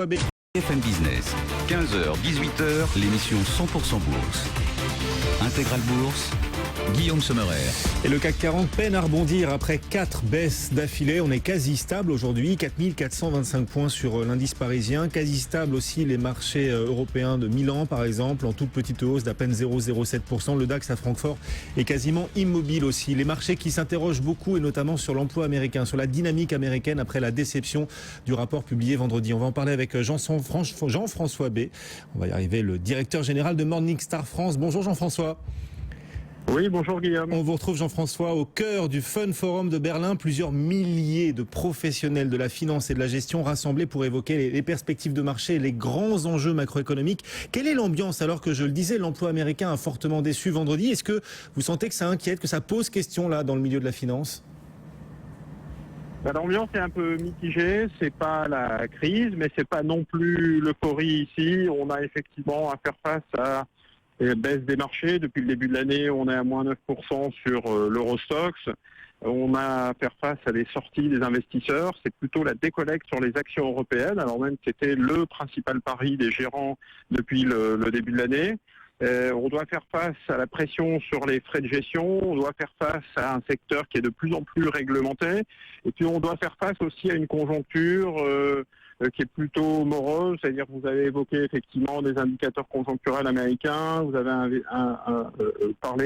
Wabé. FM Business, 15h-18h, l'émission 100% Bourse. Intégral Bourse, Guillaume Sommerer. Et le CAC 40 peine à rebondir après 4 baisses d'affilée. On est quasi stable aujourd'hui, 4425 points sur l'indice parisien. Quasi stable aussi les marchés européens de Milan par exemple, en toute petite hausse d'à peine 0,07%. Le DAX à Francfort est quasiment immobile aussi. Les marchés qui s'interrogent beaucoup et notamment sur l'emploi américain, sur la dynamique américaine après la déception du rapport publié vendredi. On va en parler avec Jean-François B. On va y arriver, le directeur général de Morningstar France. Bonjour Jean-François. Oui, bonjour Guillaume. On vous retrouve Jean-François au cœur du Fun Forum de Berlin. Plusieurs milliers de professionnels de la finance et de la gestion rassemblés pour évoquer les perspectives de marché et les grands enjeux macroéconomiques. Quelle est l'ambiance alors que, je le disais, l'emploi américain a fortement déçu vendredi? Est-ce que vous sentez que ça inquiète, que ça pose question là dans le milieu de la finance? L'ambiance est un peu mitigée, c'est pas la crise, mais c'est pas non plus l'euphorie ici. On a effectivement à faire face à une baisse des marchés. Depuis le début de l'année, on est à moins 9% sur l'Eurostoxx. On a à faire face à des sorties des investisseurs. C'est plutôt la décollecte sur les actions européennes, alors même que c'était le principal pari des gérants depuis le début de l'année. On doit faire face à la pression sur les frais de gestion, on doit faire face à un secteur qui est de plus en plus réglementé, et puis on doit faire face aussi à une conjoncture qui est plutôt morose, c'est-à-dire que vous avez évoqué effectivement des indicateurs conjoncturels américains, vous avez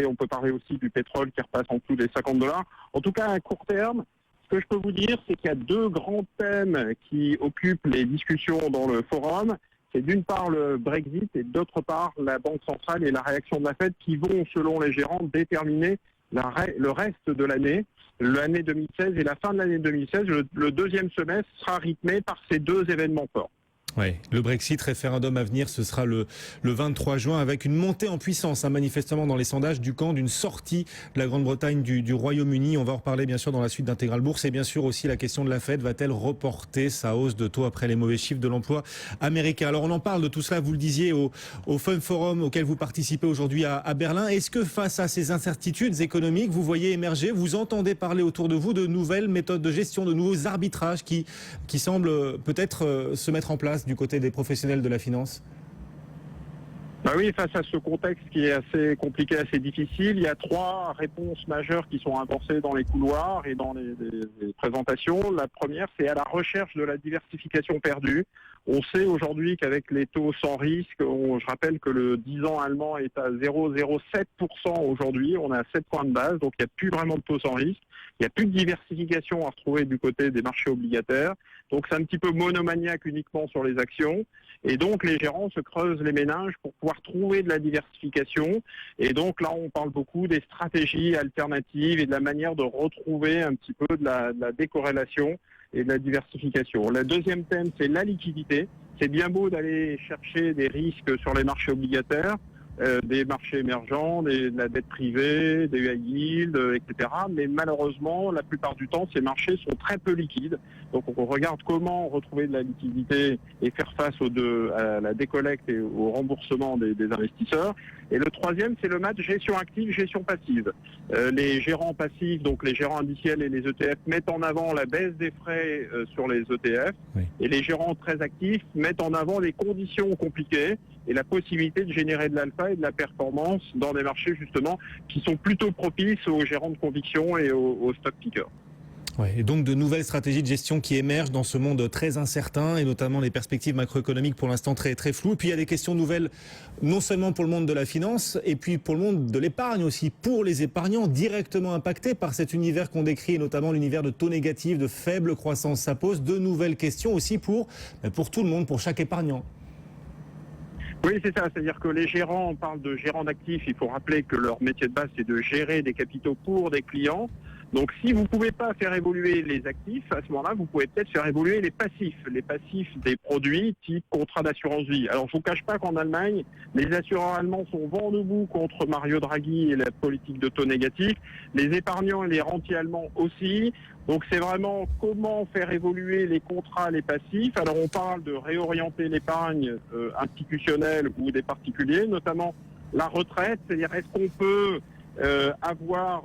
on peut parler aussi du pétrole qui repasse en dessous des $50. En tout cas, à court terme, ce que je peux vous dire, c'est qu'il y a deux grands thèmes qui occupent les discussions dans le forum. C'est d'une part le Brexit et d'autre part la Banque centrale et la réaction de la Fed qui vont, selon les gérants, déterminer le reste de l'année 2016 et la fin de l'année 2016. Le deuxième semestre sera rythmé par ces deux événements forts. Ouais, le Brexit, référendum à venir, ce sera le 23 juin avec une montée en puissance, manifestement dans les sondages du camp d'une sortie de la Grande-Bretagne du Royaume-Uni. On va en reparler bien sûr dans la suite d'Intégral Bourse et bien sûr aussi la question de la Fed. Va-t-elle reporter sa hausse de taux après les mauvais chiffres de l'emploi américain? Alors on en parle de tout cela, vous le disiez, au Fun Forum auquel vous participez aujourd'hui à Berlin. Est-ce que face à ces incertitudes économiques, vous voyez émerger, vous entendez parler autour de vous de nouvelles méthodes de gestion, de nouveaux arbitrages qui semblent peut-être se mettre en place du côté des professionnels de la finance? Oui, face à ce contexte qui est assez compliqué, assez difficile, il y a trois réponses majeures qui sont avancées dans les couloirs et dans les présentations. La première, c'est à la recherche de la diversification perdue. On sait aujourd'hui qu'avec les taux sans risque, je rappelle que le 10 ans allemand est à 0,07% aujourd'hui, on est à 7 points de base, donc il n'y a plus vraiment de taux sans risque. Il n'y a plus de diversification à retrouver du côté des marchés obligataires. Donc c'est un petit peu monomaniaque uniquement sur les actions. Et donc les gérants se creusent les méninges pour pouvoir trouver de la diversification. Et donc là, on parle beaucoup des stratégies alternatives et de la manière de retrouver un petit peu de la décorrélation et de la diversification. Le deuxième thème, c'est la liquidité. C'est bien beau d'aller chercher des risques sur les marchés obligataires, des marchés émergents, de la dette privée, des high yield, etc. Mais malheureusement, la plupart du temps, ces marchés sont très peu liquides. Donc on regarde comment retrouver de la liquidité et faire face à la décollecte et au remboursement des investisseurs. Et le troisième, c'est le match gestion active, gestion passive. Les gérants passifs, donc les gérants indiciels et les ETF, mettent en avant la baisse des frais sur les ETF. Oui. Et les gérants très actifs mettent en avant les conditions compliquées et la possibilité de générer de l'alpha et de la performance dans des marchés justement qui sont plutôt propices aux gérants de conviction et aux stock pickers. Ouais, et donc de nouvelles stratégies de gestion qui émergent dans ce monde très incertain et notamment les perspectives macroéconomiques pour l'instant très très floues. Et puis il y a des questions nouvelles non seulement pour le monde de la finance et puis pour le monde de l'épargne aussi, pour les épargnants directement impactés par cet univers qu'on décrit et notamment l'univers de taux négatifs, de faible croissance. Ça pose de nouvelles questions aussi pour tout le monde, pour chaque épargnant. Oui, c'est ça. C'est-à-dire que les gérants, on parle de gérants d'actifs. Il faut rappeler que leur métier de base, c'est de gérer des capitaux pour des clients. Donc si vous ne pouvez pas faire évoluer les actifs, à ce moment-là, vous pouvez peut-être faire évoluer les passifs des produits type contrat d'assurance vie. Alors je ne vous cache pas qu'en Allemagne, les assureurs allemands sont vent debout contre Mario Draghi et la politique de taux négatifs, les épargnants et les rentiers allemands aussi. Donc c'est vraiment comment faire évoluer les contrats, les passifs. Alors on parle de réorienter l'épargne institutionnelle ou des particuliers, notamment la retraite, c'est-à-dire est-ce qu'on peut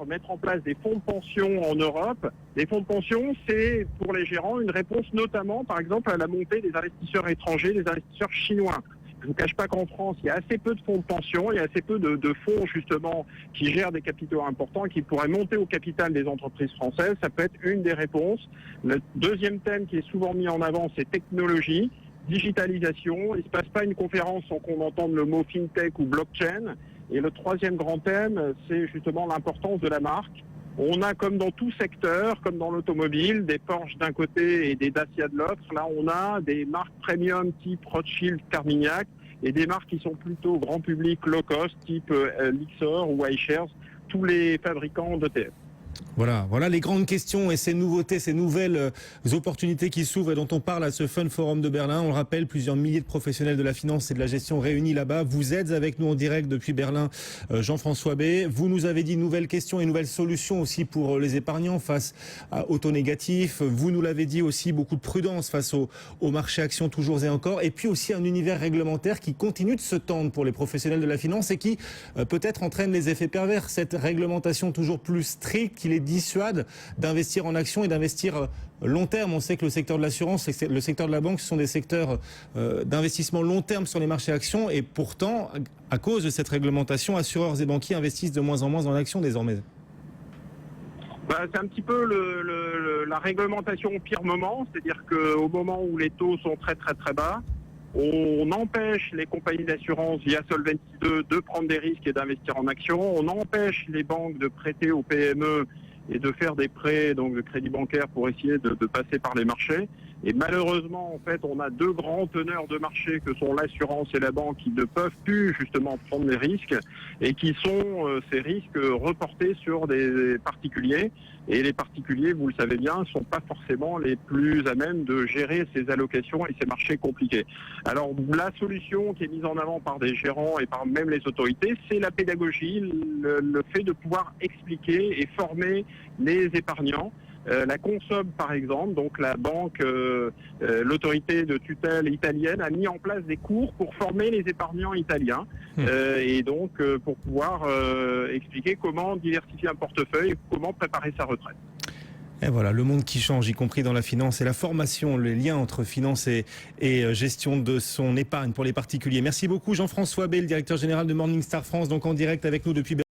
mettre en place des fonds de pension en Europe. Les fonds de pension, c'est pour les gérants une réponse notamment, par exemple, à la montée des investisseurs étrangers, des investisseurs chinois. Je ne vous cache pas qu'en France, il y a assez peu de fonds de pension, il y a assez peu de fonds justement qui gèrent des capitaux importants et qui pourraient monter au capital des entreprises françaises. Ça peut être une des réponses. Le deuxième thème qui est souvent mis en avant, c'est technologie, digitalisation. Il ne se passe pas une conférence sans qu'on entende le mot fintech ou blockchain. Et le troisième grand thème, c'est justement l'importance de la marque. On a, comme dans tout secteur, comme dans l'automobile, des Porsche d'un côté et des Dacia de l'autre. Là, on a des marques premium type Rothschild, Carmignac et des marques qui sont plutôt grand public, low cost, type Lixor ou iShares, tous les fabricants d'ETF. Voilà les grandes questions et ces nouveautés, ces nouvelles opportunités qui s'ouvrent et dont on parle à ce Fun Forum de Berlin. On le rappelle, plusieurs milliers de professionnels de la finance et de la gestion réunis là-bas. Vous êtes avec nous en direct depuis Berlin, Jean-François B. Vous nous avez dit nouvelles questions et nouvelles solutions aussi pour les épargnants face au taux négatif. Vous nous l'avez dit aussi, beaucoup de prudence face au marché actions toujours et encore. Et puis aussi un univers réglementaire qui continue de se tendre pour les professionnels de la finance et qui peut-être entraîne les effets pervers. Cette réglementation toujours plus stricte qui les dissuade d'investir en actions et d'investir long terme. On sait que le secteur de l'assurance, le secteur de la banque, ce sont des secteurs d'investissement long terme sur les marchés actions et pourtant, à cause de cette réglementation, assureurs et banquiers investissent de moins en moins en actions désormais. C'est un petit peu la réglementation au pire moment, c'est-à-dire qu'au moment où les taux sont très très très bas, on empêche les compagnies d'assurance via Solvency 2 de prendre des risques et d'investir en actions. On empêche les banques de prêter aux PME et de faire des prêts, donc de crédit bancaire pour essayer de passer par les marchés. Et malheureusement, en fait, on a deux grands teneurs de marché que sont l'assurance et la banque qui ne peuvent plus justement prendre des risques et qui sont ces risques reportés sur des particuliers. Et les particuliers, vous le savez bien, ne sont pas forcément les plus à même de gérer ces allocations et ces marchés compliqués. Alors la solution qui est mise en avant par des gérants et par même les autorités, c'est la pédagogie, le fait de pouvoir expliquer et former les épargnants. La Consob, par exemple, donc la banque, l'autorité de tutelle italienne, a mis en place des cours pour former les épargnants italiens et donc pour pouvoir expliquer comment diversifier un portefeuille, comment préparer sa retraite. Et voilà, le monde qui change, y compris dans la finance et la formation, les liens entre finance et gestion de son épargne pour les particuliers. Merci beaucoup Jean-François B, le directeur général de Morningstar France, donc en direct avec nous depuis Berlin.